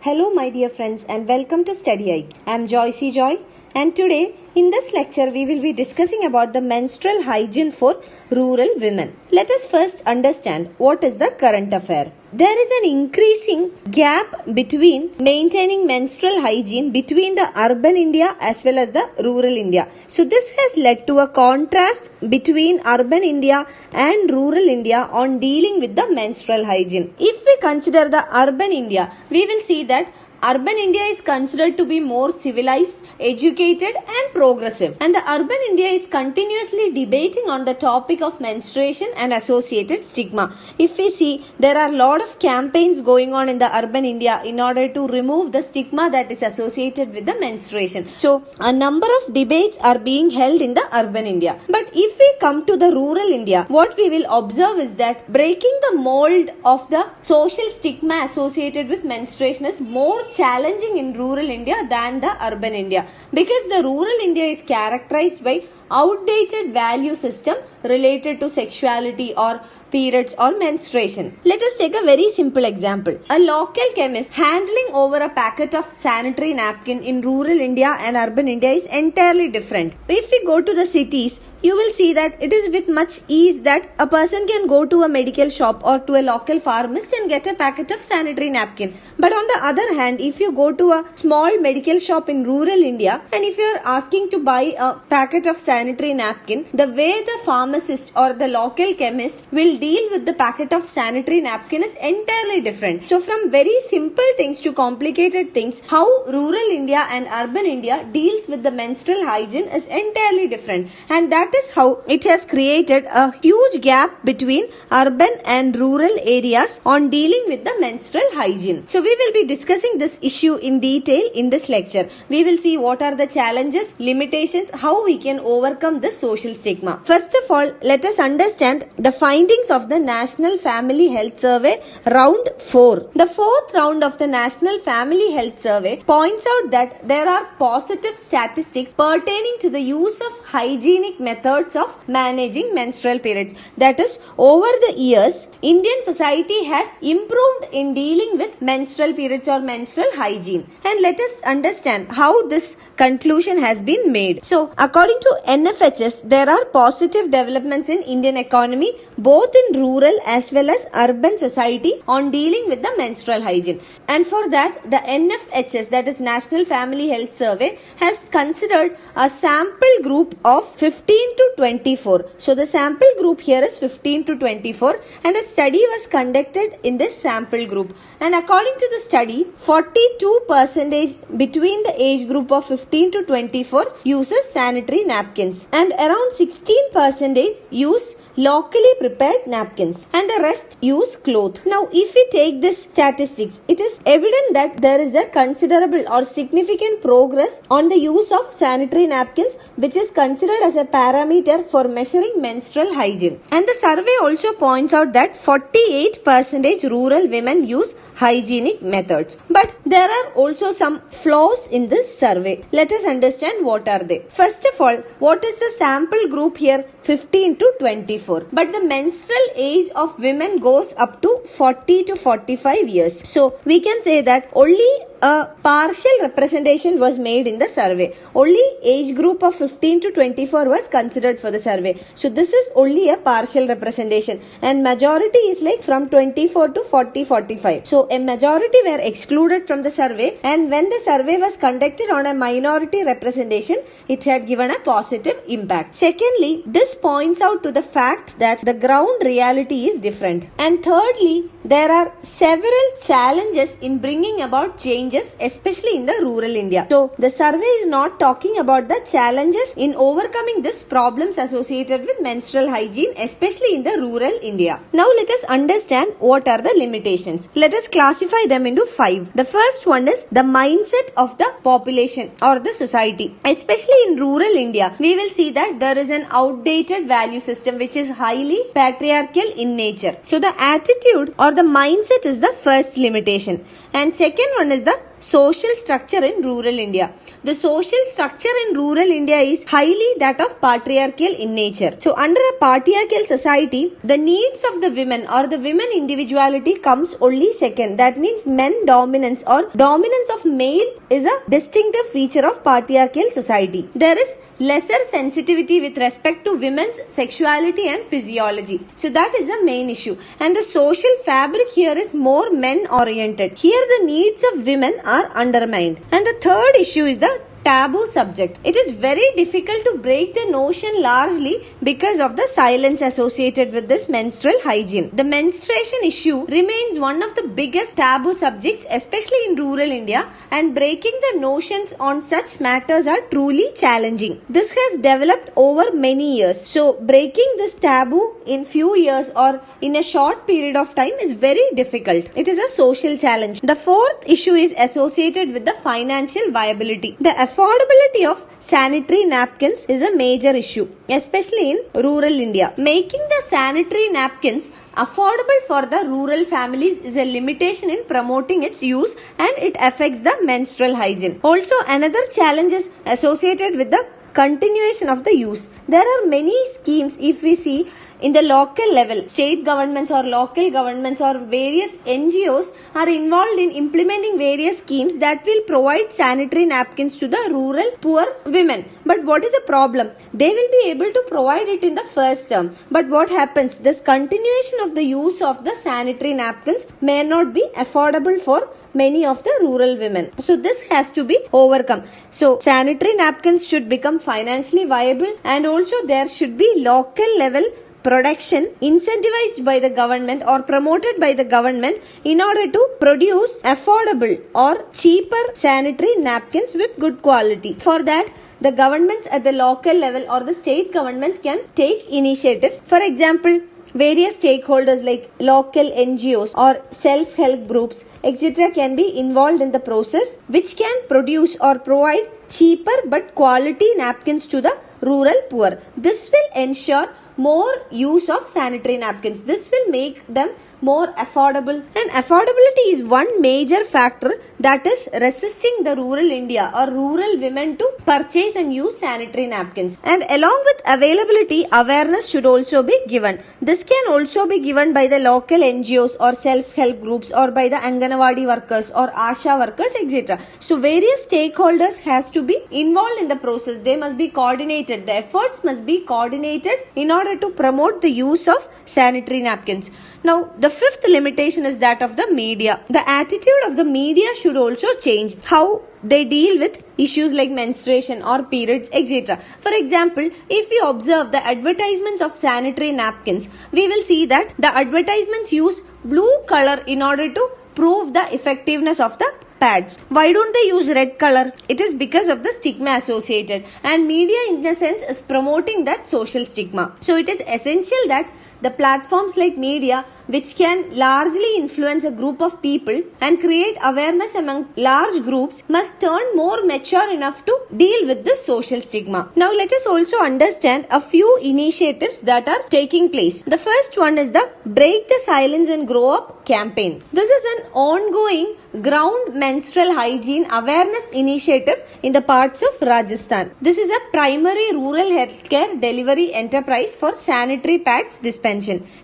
Hello my dear friends and welcome to StudyIQ. I am Joycey Joy and today in this lecture we will be discussing about the menstrual hygiene for rural women. Let us first understand what is the current affair. There is an increasing gap between maintaining menstrual hygiene between the urban India as well as the rural India. So this has led to a contrast between urban India and rural India on dealing with the menstrual hygiene. If we consider the urban India, we will see that urban India is considered to be more civilized, educated and progressive, and the urban India is continuously debating on the topic of menstruation and associated stigma. If we see, there are a lot of campaigns going on in the urban India in order to remove the stigma that is associated with the menstruation. So a number of debates are being held in the urban India. But if we come to the rural India, what we will observe is that breaking the mold of the social stigma associated with menstruation is more challenging in rural India than the urban India, because the rural India is characterized by outdated value system related to sexuality or periods or menstruation. Let us take a very simple example. A local chemist handling over a packet of sanitary napkin in rural India and urban India is entirely different. If we go to the cities, you will see that it is with much ease that a person can go to a medical shop or to a local pharmacist and get a packet of sanitary napkin. But on the other hand, if you go to a small medical shop in rural India and if you are asking to buy a packet of sanitary napkin, the way the pharmacist or the local chemist will deal with the packet of sanitary napkin is entirely different. So from very simple things to complicated things, how rural India and urban India deals with the menstrual hygiene is entirely different, and that is how it has created a huge gap between urban and rural areas on dealing with the menstrual hygiene. So we will be discussing this issue in detail in this lecture. We will see what are the challenges, limitations, how we can overcome this social stigma. First of all, let us understand the findings of the National Family Health Survey round 4. The fourth round of the National Family Health Survey points out that there are positive statistics pertaining to the use of hygienic methods of managing menstrual periods. That is, over the years, Indian society has improved in dealing with menstrual periods or menstrual hygiene. And let us understand how this conclusion has been made. So, according to NFHS, there are positive developments in Indian economy, both in rural as well as urban society on dealing with the menstrual hygiene. And for that, the NFHS, that is National Family Health Survey, has considered a sample group of 15 to 24. So the sample group here is 15 to 24 and a study was conducted in this sample group. And according to the study, 42% between the age group of 15 to 24 uses sanitary napkins and around 16% use locally prepared napkins and the rest use cloth. Now if we take this statistics, it is evident that there is a considerable or significant progress on the use of sanitary napkins, which is considered as a parameter for measuring menstrual hygiene. And the survey also points out that 48% rural women use hygienic methods. But there are also some flaws in this survey. Let us understand what are they. First of all, what is the sample group here? 15 to 24. But the menstrual age of women goes up to 40 to 45 years. So we can say that only a partial representation was made in the survey. Only age group of 15 to 24 was considered for the survey. So this is only a partial representation and majority is like from 24 to 40-45. So a majority were excluded from the survey, and when the survey was conducted on a minority representation, it had given a positive impact. Secondly, this points out to the fact that the ground reality is different. And thirdly, there are several challenges in bringing about changes, especially in the rural India. So the survey is not talking about the challenges in overcoming these problems associated with menstrual hygiene, especially in the rural India. Now let us understand what are the limitations. Let us classify them into 5. The first one is the mindset of the population or the society. Especially in rural India, we will see that there is an outdated value system which is highly patriarchal in nature. So the attitude or the mindset is the first limitation. And second one is the social structure in rural India. The social structure in rural India is highly that of patriarchal patriarchal in nature. So under a patriarchal society, the needs of the women or the women individuality comes only second. That means men dominance or dominance of male is a distinctive feature of patriarchal society. There is lesser sensitivity with respect to women's sexuality and physiology. So that is the main issue. And the social fabric here is more men oriented. Here the needs of women are undermined. And the third issue is the taboo subject. It is very difficult to break the notion largely because of the silence associated with this menstrual hygiene. The menstruation issue remains one of the biggest taboo subjects, especially in rural India, and breaking the notions on such matters are truly challenging. This has developed over many years. So breaking this taboo in few years or in a short period of time is very difficult. It is a social challenge. The fourth issue is associated with the financial viability. The affordability of sanitary napkins is a major issue, especially in rural India. Making the sanitary napkins affordable for the rural families is a limitation in promoting its use, and it affects the menstrual hygiene. Also, another challenge is associated with the continuation of the use. There are many schemes, if we see in the local level, state governments or local governments or various NGOs are involved in implementing various schemes that will provide sanitary napkins to the rural poor women. But what is the problem? They will be able to provide it in the first term. But what happens? This continuation of the use of the sanitary napkins may not be affordable for many of the rural women. So this has to be overcome. So sanitary napkins should become financially viable, and also there should be local level production incentivized by the government or promoted by the government in order to produce affordable or cheaper sanitary napkins with good quality. For that, the governments at the local level or the state governments can take initiatives. For example, various stakeholders like local NGOs or self-help groups, etc. can be involved in the process, which can produce or provide cheaper but quality napkins to the rural poor. This will ensure more use of sanitary napkins. This will make them more affordable, and affordability is one major factor that is resisting the rural India or rural women to purchase and use sanitary napkins. And along with availability, awareness should also be given. This can also be given by the local NGOs or self-help groups or by the Anganwadi workers or Asha workers, etc. So various stakeholders has to be involved in the process. They must be coordinated. The efforts must be coordinated in order to promote the use of sanitary napkins. Now, the fifth limitation is that of the media. The attitude of the media should also change. How they deal with issues like menstruation or periods, etc. For example, if we observe the advertisements of sanitary napkins, we will see that the advertisements use blue color in order to prove the effectiveness of the pads. Why don't they use red color? It is because of the stigma associated, and media in a sense is promoting that social stigma. So it is essential that the platforms like media, which can largely influence a group of people and create awareness among large groups, must turn more mature enough to deal with this social stigma. Now let us also understand a few initiatives that are taking place. The first one is the Break the Silence and Grow Up campaign. This is an ongoing ground menstrual hygiene awareness initiative in the parts of Rajasthan. This is a primary rural healthcare delivery enterprise for sanitary pads dispensation.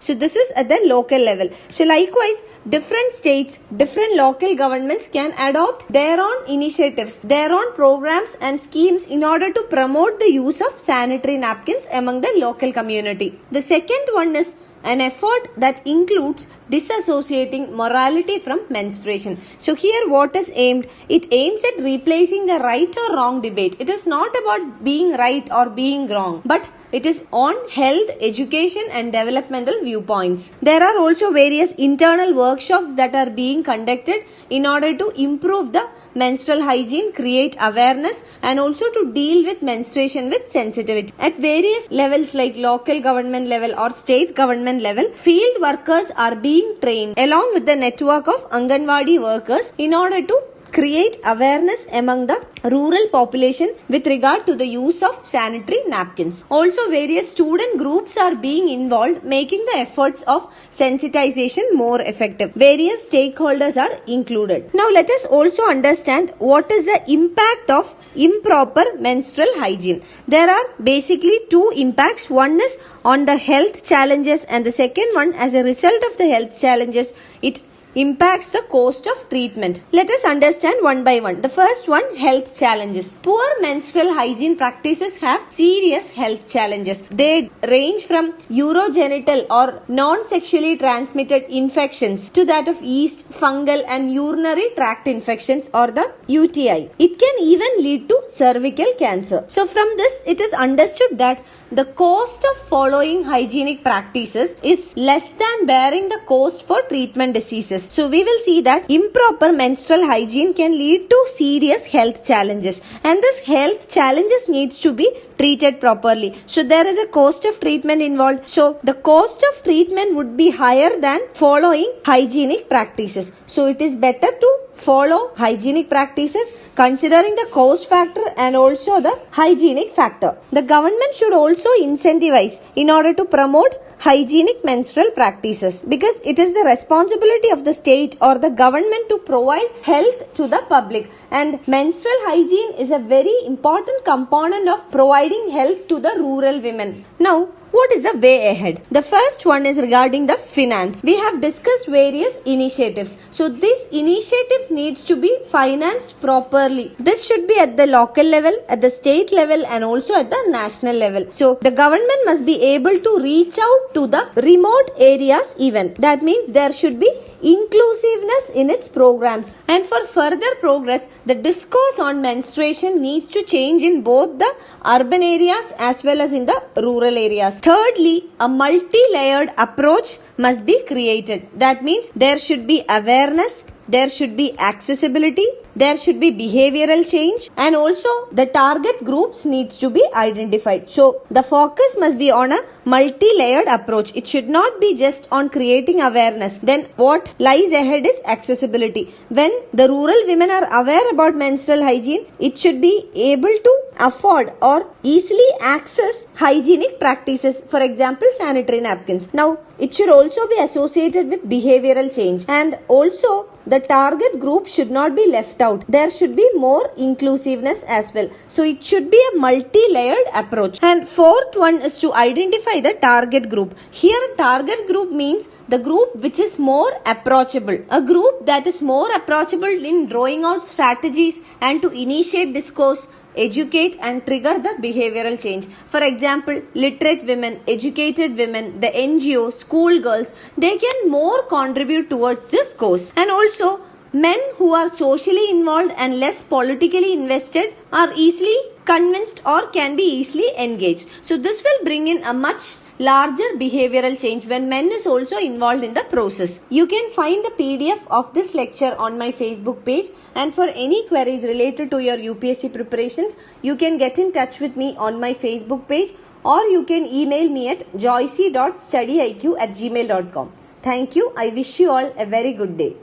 So this is at the local level. So likewise, different states, different local governments can adopt their own initiatives, their own programs and schemes in order to promote the use of sanitary napkins among the local community. The second one is an effort that includes disassociating morality from menstruation. So here what is aimed? It aims at replacing the right or wrong debate. It is not about being right or being wrong, but it is on health, education and developmental viewpoints. There are also various internal workshops that are being conducted in order to improve the menstrual hygiene, create awareness and also to deal with menstruation with sensitivity. At various levels like local government level or state government level, field workers are being trained along with the network of Anganwadi workers in order to create awareness among the rural population with regard to the use of sanitary napkins. Also, various student groups are being involved, making the efforts of sensitization more effective. Various stakeholders are included. Now, let us also understand what is the impact of improper menstrual hygiene. There are basically two impacts. One is on the health challenges, and the second one, as a result of the health challenges, it impacts the cost of treatment. Let us understand one by one. The first one, health challenges. Poor menstrual hygiene practices have serious health challenges. They range from urogenital or non-sexually transmitted infections to that of yeast, fungal and urinary tract infections or the UTI. It can even lead to cervical cancer. So from this, it is understood that the cost of following hygienic practices is less than bearing the cost for treatment diseases. So we will see that improper menstrual hygiene can lead to serious health challenges, and this health challenges needs to be treated properly. So there is a cost of treatment involved. So the cost of treatment would be higher than following hygienic practices. So it is better to follow hygienic practices considering the cost factor and also the hygienic factor. The government should also incentivize in order to promote hygienic menstrual practices, because it is the responsibility of the state or the government to provide health to the public, and menstrual hygiene is a very important component of providing health to the rural women. Now, what is the way ahead? The first one is regarding the finance. We have discussed various initiatives. So these initiatives needs to be financed properly. This should be at the local level, at the state level and also at the national level. So the government must be able to reach out to the remote areas even. That means there should be inclusiveness in its programs. And for further progress, the discourse on menstruation needs to change in both the urban areas as well as in the rural areas. Thirdly, a multi-layered approach must be created. That means there should be awareness, there should be accessibility, there should be behavioral change, and also the target groups needs to be identified. So the focus must be on a multi-layered approach. It should not be just on creating awareness. Then what lies ahead is accessibility. When the rural women are aware about menstrual hygiene, it should be able to afford or easily access hygienic practices, for example sanitary napkins. Now it should also be associated with behavioral change, and also the target group should not be left out. There should be more inclusiveness as well. So it should be a multi-layered approach. And fourth one is to identify the target group. Here target group means the group which is more approachable. A group that is more approachable in drawing out strategies and to initiate discourse, educate and trigger the behavioral change. For example, literate women, educated women, the NGO, school girls, they can more contribute towards this cause. And also, men who are socially involved and less politically invested are easily convinced or can be easily engaged. So this will bring in a much larger behavioral change when men is also involved in the process. You can find the PDF of this lecture on my Facebook page, and for any queries related to your UPSC preparations, you can get in touch with me on my Facebook page, or you can email me at joyce.studyiq@gmail.com. Thank you. I wish you all a very good day.